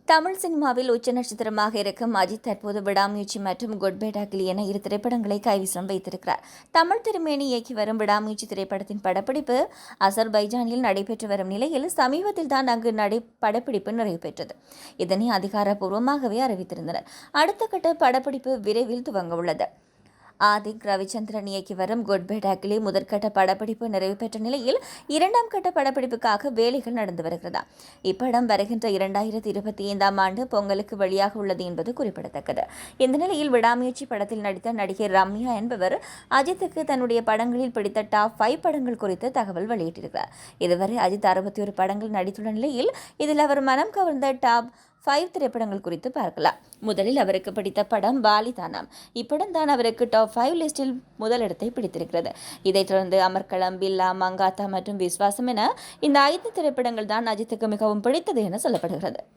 தமிழ் சினிமாவில் உச்ச நட்சத்திரமாக இருக்கும் அஜித் தற்போது விடாமுயற்சி மற்றும் குட் பை டாக்லி என இரு திரைப்படங்களை கைவசம் வைத்திருக்கிறார். தமிழ் திருமேனி இயக்கி வரும் விடாமுயற்சி திரைப்படத்தின் படப்பிடிப்பு அசர்பைஜானில் நடைபெற்று வரும் நிலையில் சமீபத்தில் தான் அங்கு படப்பிடிப்பு நிறைவு பெற்றது. இதனை அதிகாரப்பூர்வமாகவே அறிவித்திருந்தனர். அடுத்த கட்ட படப்பிடிப்பு விரைவில் துவங்க உள்ளது. ஆதிக் ரவிச்சந்திரன் இயக்கி வரும் குட் பை டாக்லி முதற்கட்ட படப்பிடிப்பு நிறைவு பெற்ற நிலையில் இரண்டாம் கட்ட படப்பிடிப்புக்காக வேலைகள் நடந்து வருகிறதா. இப்படம் வருகின்ற 2025ஆம் ஆண்டு பொங்கலுக்கு வெளியாக உள்ளது என்பது குறிப்பிடத்தக்கது. இந்த நிலையில் விடாமுயற்சி படத்தில் நடித்த நடிகை ரம்யா என்பவர் அஜித்துக்கு தன்னுடைய படங்களில் பிடித்த டாப் 5 படங்கள் குறித்து தகவல் வெளியிட்டிருக்கிறார். இதுவரை அஜித் 61 படங்கள் நடித்துள்ள நிலையில் இதில் அவர் மனம் கவர்ந்த டாப் 5 திரைப்படங்கள் குறித்து பார்க்கலாம். முதலில் அவருக்கு பிடித்த படம் வாலிதானாம். இப்படம் தான் அவருக்கு டாப் 5 லிஸ்டில் முதலிடத்தை பிடித்திருக்கிறது. இதைத் தொடர்ந்து அமர்க்களம், பில்லா, மங்காத்தா மற்றும் விஸ்வாசம் என இந்த 5 திரைப்படங்கள் தான் அஜித்துக்கு மிகவும் பிடித்தது என சொல்லப்படுகிறது.